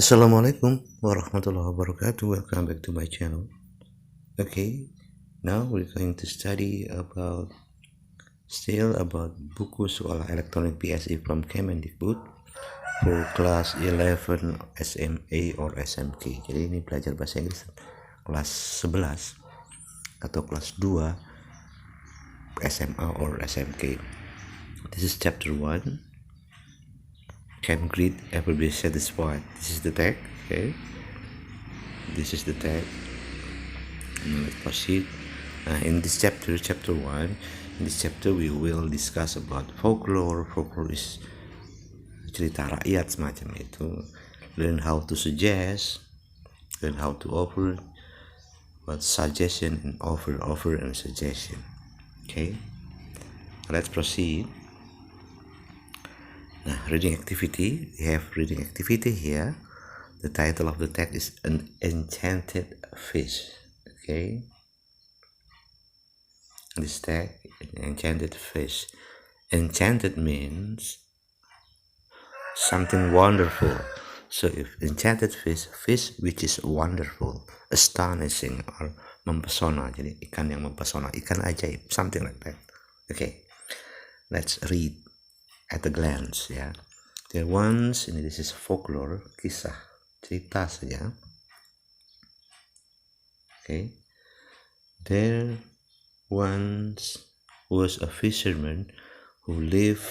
Assalamualaikum warahmatullahi wabarakatuh. Welcome back to my channel. Okay, now we're going to study about buku sekolah elektronik PSE from Kemendikbud for class 11 SMA or SMK. Jadi ini belajar bahasa Inggris kelas 11 atau kelas 2 SMA or SMK. This is chapter 1. Can greet ever be satisfied? This is the tag. Okay, this is the tag. Now let's proceed. In this chapter 1, in this chapter we will discuss about folklore. Folklore is cerita rakyat semacam itu. Learn how to suggest, learn how to offer, what suggestion and offer and suggestion. Okay, let's proceed. Now, reading activity. We have reading activity here. The title of the text is An Enchanted Fish. Okay, this text, an enchanted fish. Enchanted means something wonderful. So if enchanted fish which is wonderful, astonishing, or mempesona. Jadi ikan yang mempesona, ikan ajaib, something like that. Okay, let's read at a glance. Ya, there once, ini this is folklore, kisah, cerita saja. Okay, there once was a fisherman who lived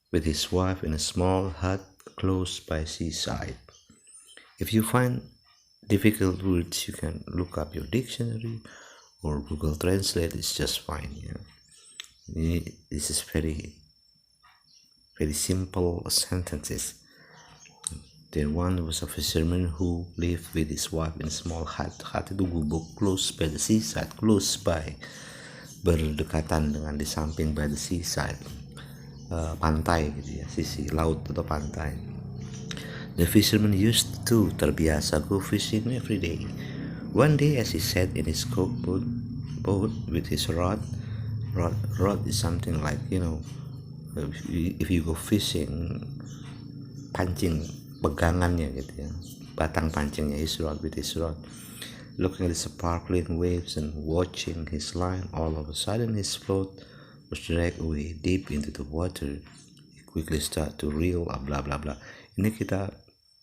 with his wife in a small hut close by seaside. If you find difficult words, you can look up your dictionary or Google Translate. It's just fine. Yeah, this is very simple sentences. There one was a fisherman who lived with his wife in a small hut. Hut itu gubuk, close by the seaside. Close by, berdekatan dengan, di samping, by the seaside, pantai gitu ya, sisi laut atau pantai. The fisherman used to, terbiasa, go fishing every day. One day as he sat in his cockboat with his rod is something like, if you go fishing, pancing, pegangannya gitu ya, batang pancingnya, his rod, looking at the sparkling waves and watching his line. All of a sudden his float was dragged away deep into the water. He quickly start to reel, blah blah blah. Ini kita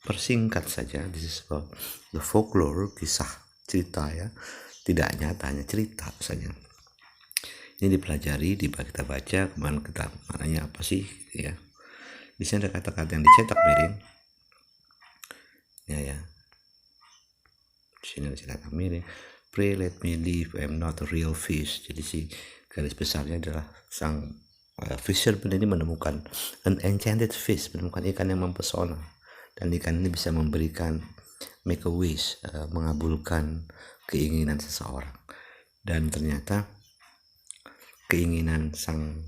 persingkat saja. This is about the folklore, kisah, cerita ya, tidak nyata, hanya cerita saja. Ini dipelajari, kita baca, kemudian kita maknanya apa sih ya. Di sini ada kata-kata yang dicetak miring. Ya. Di sini ada cetak miring. Pray let me live, I'm not a real fish. Jadi si garis besarnya adalah sang fisherman ini menemukan an enchanted fish, menemukan ikan yang mempesona, dan ikan ini bisa memberikan, make a wish, mengabulkan keinginan seseorang. Dan ternyata keinginan sang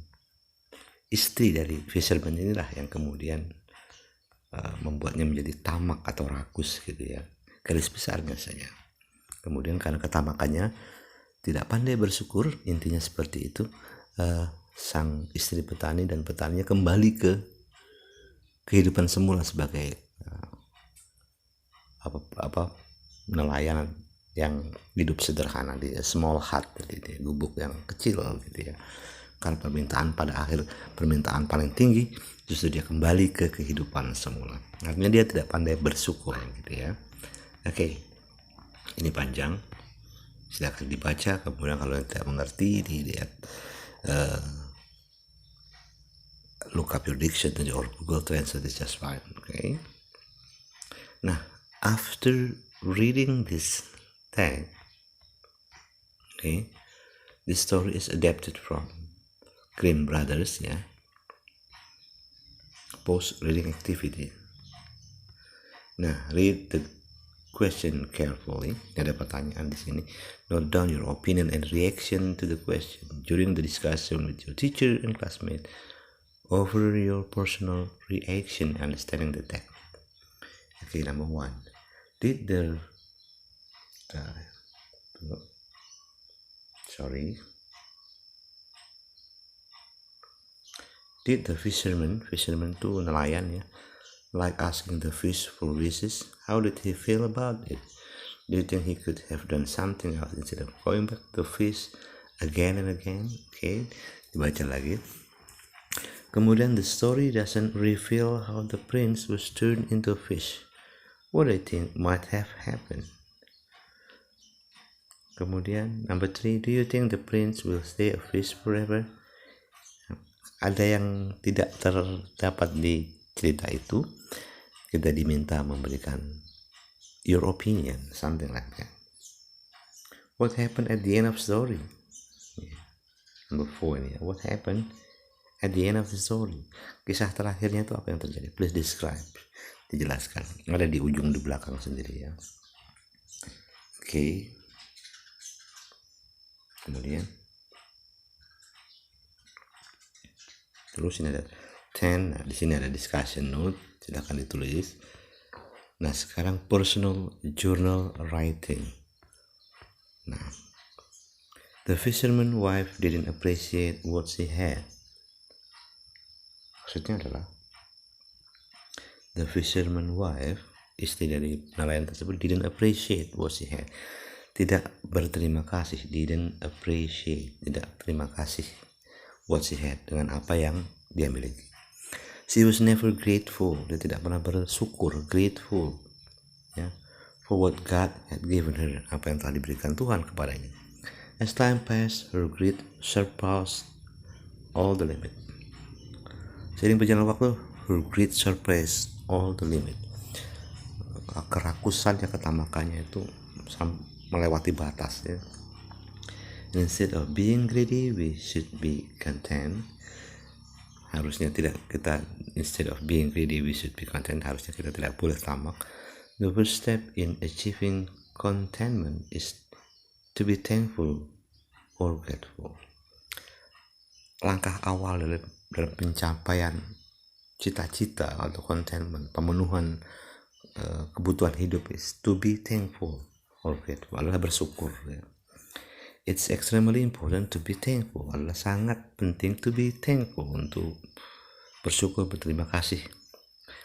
istri dari fisherman inilah yang kemudian membuatnya menjadi tamak atau rakus gitu ya, garis besarnya saja. Kemudian karena ketamakannya, tidak pandai bersyukur, intinya seperti itu, sang istri petani dan petaninya kembali ke kehidupan semula sebagai nelayan yang hidup sederhana di small hut, di gubuk yang kecil gitu ya. Karena permintaan paling tinggi, justru dia kembali ke kehidupan semula. Artinya dia tidak pandai bersyukur gitu ya. Oke, ini panjang, silakan dibaca. Kemudian kalau tidak mengerti, dilihat, look up your dictionary or Google Translate is just fine. Okay. Nah, after reading this text, okay, this story is adapted from Grimm Brothers ya. Post reading activity. Nah, read the question carefully. Ada pertanyaan di sini. Note down your opinion and reaction to the question during the discussion with your teacher and classmate. Offer your personal reaction understanding the text. Okay, number 1. Did the fisherman itu nelayan ya, like asking the fish for wishes. How did he feel about it? Do you think he could have done something else instead of going back to fish again and again? Okay, dibaca lagi. Kemudian the story doesn't reveal how the prince was turned into a fish. What do you think might have happened? Kemudian number 3, do you think the prince will stay a fish forever? Ada yang tidak terdapat di cerita itu. Kita diminta memberikan your opinion, something like that. What happened at the end of story? Number 4 ini. What happened at the end of the story? Kisah terakhirnya itu apa yang terjadi? Please describe. Dijelaskan. Ada di ujung di belakang sendiri ya. Oke. Kemudian terus ini ada 10. Nah, di sini ada discussion note. Silakan ditulis. Nah, sekarang personal journal writing. Nah, the fisherman wife didn't appreciate what she had. Maksudnya adalah the fisherman wife, istri dari nelayan tersebut, didn't appreciate what she had. Tidak berterima kasih, didn't appreciate, tidak terima kasih what she had, dengan apa yang dia miliki. She was never grateful, dia tidak pernah bersyukur, grateful ya, for what God had given her, apa yang telah diberikan Tuhan kepadanya. As time passed, her greed surpassed all the limit. Seiring berjalan waktu, her greed surpassed all the limit. Kerakusannya, ketamakannya itu melewati batas ya. Instead of being greedy, we should be content. Harusnya tidak kita, instead of being greedy, we should be content. Harusnya kita tidak boleh tamak. The first step in achieving contentment is to be thankful or grateful. Langkah awal dalam pencapaian cita-cita atau contentment, pemenuhan kebutuhan hidup is to be thankful or grateful, adalah bersyukur ya. It's extremely important to be thankful, adalah sangat penting to be thankful, untuk bersyukur, berterima kasih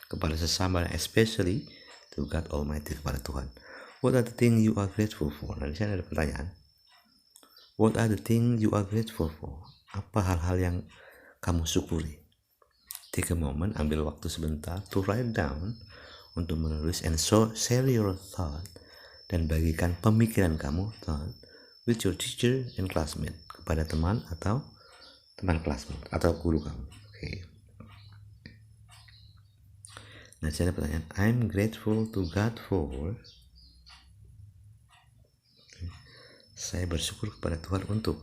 kepada sesama, especially to God Almighty, kepada Tuhan. What are the things you are grateful for? Nah, di sini ada pertanyaan. What are the things you are grateful for? Apa hal-hal yang kamu syukuri? Take a moment, ambil waktu sebentar to write down, untuk menulis and share your thought, dan bagikan pemikiran kamu, thought, with your teacher and classmate, kepada teman atau teman kelasmu atau guru kamu. Okay. Nah, saya ada pertanyaan. I'm grateful to God for. Saya bersyukur kepada Tuhan untuk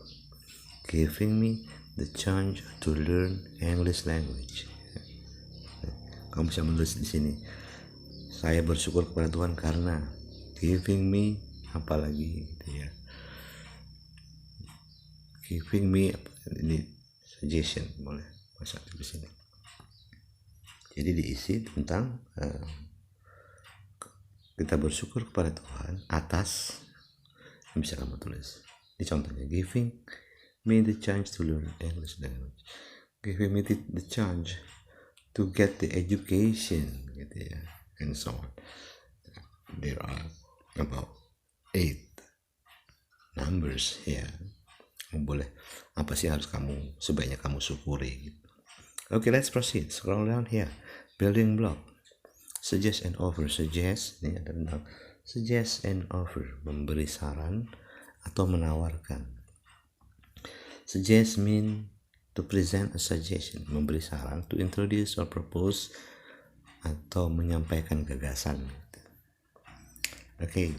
giving me the chance to learn English language. Kamu bisa menulis di sini. Saya bersyukur kepada Tuhan karena giving me, apalagi gitu ya. Giving me, ini suggestion, boleh masuk di sini. Jadi diisi tentang kita bersyukur kepada Tuhan atas, yang bisa kamu tulis. Ini contohnya, giving me the chance to learn English language, giving me the chance to get the education, gitu ya, and so on. There are about 8 numbers here. Boleh, apa sih harus kamu, sebaiknya kamu syukuri gitu. Okay, let's proceed. Scroll down here. Building block. Suggest and offer. Suggest, ini ada tentang suggest and offer, memberi saran atau menawarkan. Suggest mean to present a suggestion, memberi saran, to introduce or propose, atau menyampaikan gagasan. Okay.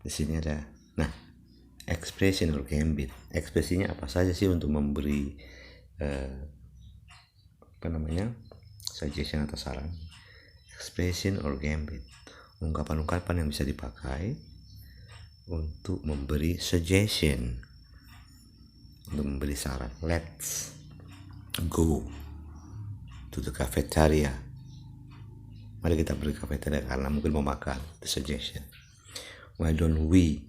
Di sini ada, nah, expression or gambit. Ekspresinya apa saja sih untuk memberi suggestion atau saran? Expression or gambit, ungkapan-ungkapan yang bisa dipakai untuk memberi suggestion, untuk memberi saran. Let's go to the cafeteria. Mari kita pergi ke cafeteria karena mungkin mau makan. The suggestion. Why don't we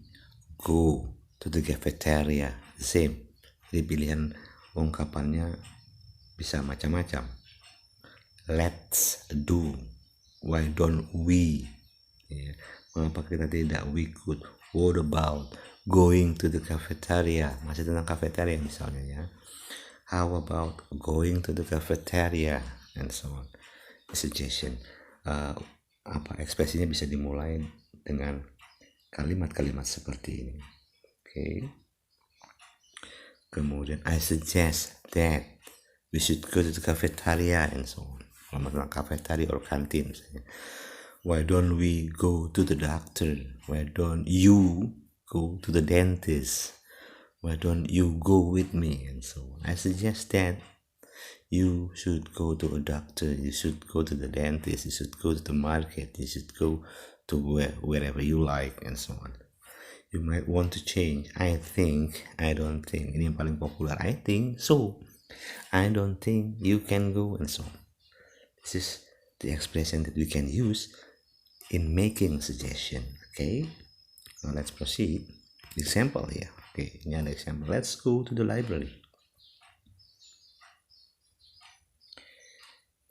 go to the cafeteria? The same. Jadi pilihan ungkapannya bisa macam-macam. let's do. Why don't we? Ya, mengapa kita tidak? We could. What about going to the cafeteria? Masih tentang cafeteria misalnya ya. How about going to the cafeteria and so on. The suggestion. Ekspresinya bisa dimulai dengan kalimat-kalimat seperti ini. Okay. Kemudian I suggest that we should go to the cafeteria and so on. Kalau tentang cafeteria or canteen misalnya. Why don't we go to the doctor? Why don't you go to the dentist? Why don't you go with me and so on. I suggest that you should go to a doctor, you should go to the dentist, you should go to the market, you should go to wherever you like and so on. You might want to change. I think, I don't think. Ini yang paling populer. I think so. I don't think you can go and so on. This is the expression that we can use in making suggestion. Okay. Now let's proceed. Example here. Okay, ini ada example. Let's go to the library.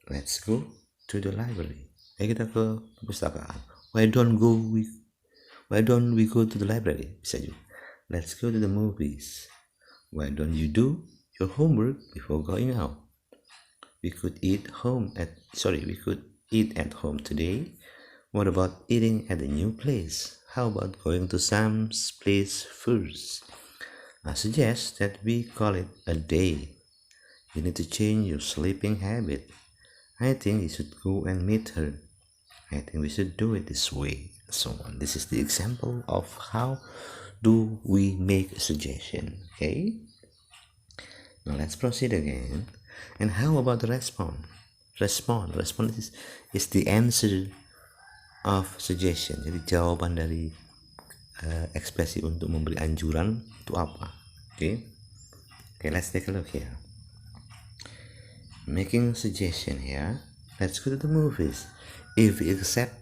Let's go to the library. Kita ke perpustakaan. Why don't we go to the library? Bisa juga. Let's go to the movies. Why don't you do your homework before going out? We could eat at home today. What about eating at a new place? How about going to Sam's place first? I suggest that we call it a day. You need to change your sleeping habit. I think you should go and meet her. I think we should do it this way. So on. This is the example of how do we make a suggestion. Okay. Now let's proceed again. And how about the response? Response is the answer of suggestion. Jadi jawaban dari ekspresi untuk memberi anjuran itu apa? Okay, let's take a look here. Making a suggestion here. Let's go to the movies. If we accept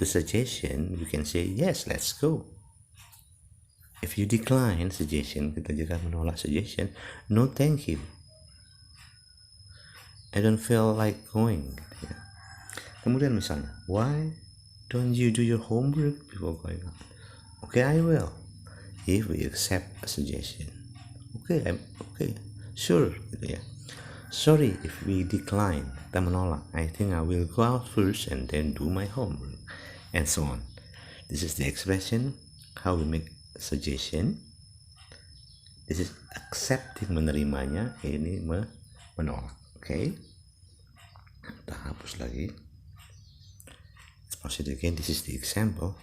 the suggestion, we can say yes, let's go. If you decline suggestion, kita juga menolak suggestion, no thank you. I don't feel like going. Kemudian misalnya, why don't you do your homework before going out? Okay, I will. If we accept a suggestion. Okay, sure, gitu ya. Sorry if we decline, kita menolak. I think I will go out first and then do my homework, and so on. This is the expression how we make a suggestion. This is accepting, menerimanya. Ini menolak. Okay. Kita hapus lagi. Let's proceed again. This is the example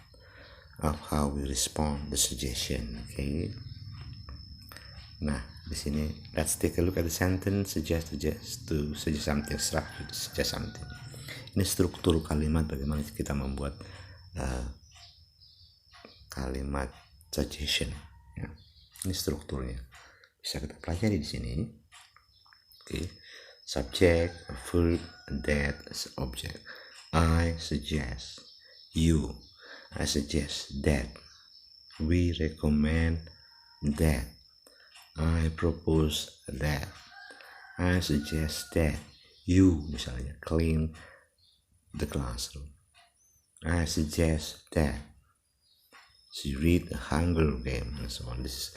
of how we respond the suggestion. Okay. Nah, di sini let's take a look at the sentence. Suggest something, suggest something. Ini struktur kalimat, bagaimana kita membuat kalimat suggestion. Ya. Ini strukturnya. Bisa kita pelajari di sini. Okay. Subject, verb, that as object. I suggest you. I suggest that. We recommend that. I propose that. I suggest that you, misalnya, clean the classroom. I suggest that she read a Hunger Game and so on. This is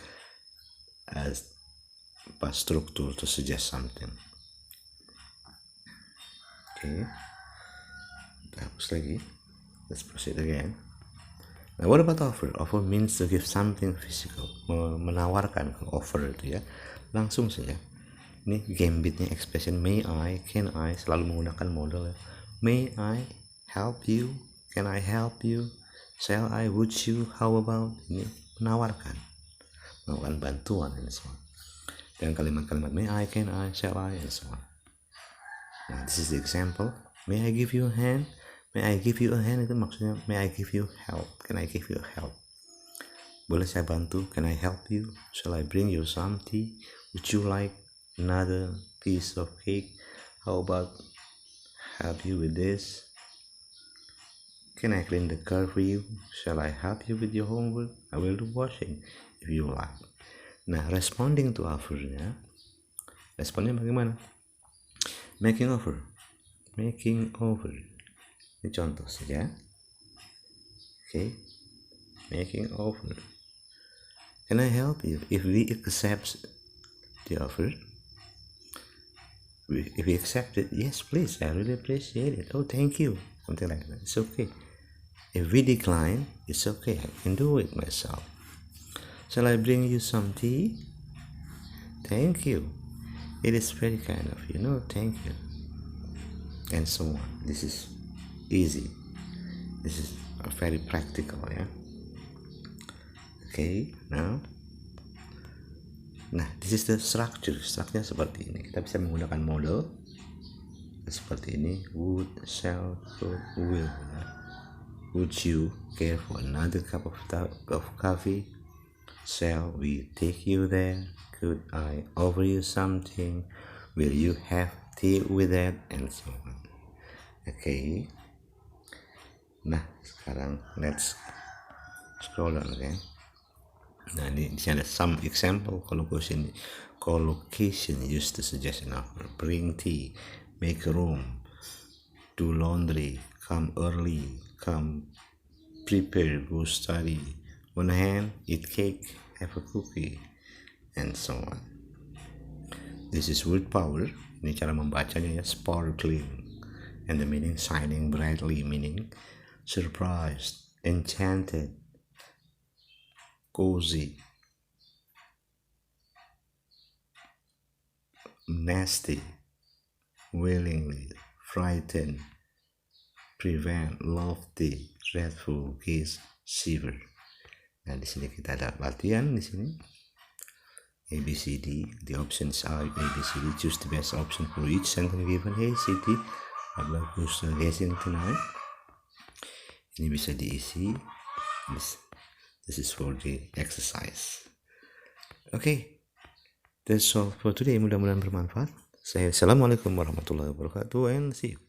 as struktur to suggest something. Okay. Kita hapus lagi. Let's proceed again. Now what about offer? Offer means to give something physical. Menawarkan, offer itu ya. Langsung saja. Ini gambitnya expression may I, can I, selalu menggunakan modal ya. May I help you? Can I help you? Shall I? Would you? How about? Ini menawarkan bantuan and so on. Dan kalimat-kalimat may I, can I, shall I, and so on. Nah, this is the example. May I give you a hand? May I give you a hand itu maksudnya may I give you help? Can I give you help? Boleh saya bantu? Can I help you? Shall I bring you some tea? Would you like another piece of cake? How about help you with this? Can I clean the car for you? Shall I help you with your homework? I will do washing if you like. Nah, responding to offer-nya, responnya bagaimana? Making offer. making over. Ini contoh saja. Okay, making over. Can I help you? If we accept the offer, if we accept it, yes, please, I really appreciate it. Oh, thank you. Something like that. It's okay. If we decline, it's okay. I can do it myself. Shall I bring you some tea? Thank you. It is very kind of you. No, thank you. And so on. This is easy. This is very practical, ya. Okay, now. Nah, this is the structure. Structure seperti ini. Kita bisa menggunakan model seperti ini. Would, shall, could, will. Would you care for another cup of coffee? Shall we take you there? Could I offer you something? Will you have tea with that? And so on. Okay. Nah, sekarang let's scroll down again. Nah, di sini ada some example collocation used to suggest an offer. Bring tea, make room, do laundry, come early, come prepare, go study, on hand, eat cake, have a cookie, and so on. This is word power. Ini cara membacanya ya, sparkling, and the meaning shining brightly, meaning surprised, enchanted, cozy, nasty, willingly, frightened, prevent, lofty, dreadful, kiss, shiver. Nah, di sini kita ada latihan di sini. ABCD, the options are ABCD. Choose the best option for each sentence given. Hey Siti, I'd like to listening tonight. Ini bisa diisi. This is for the exercise. Okay, that's all for today. Mudah-mudahan bermanfaat. Assalamualaikum warahmatullahi wabarakatuh and see you.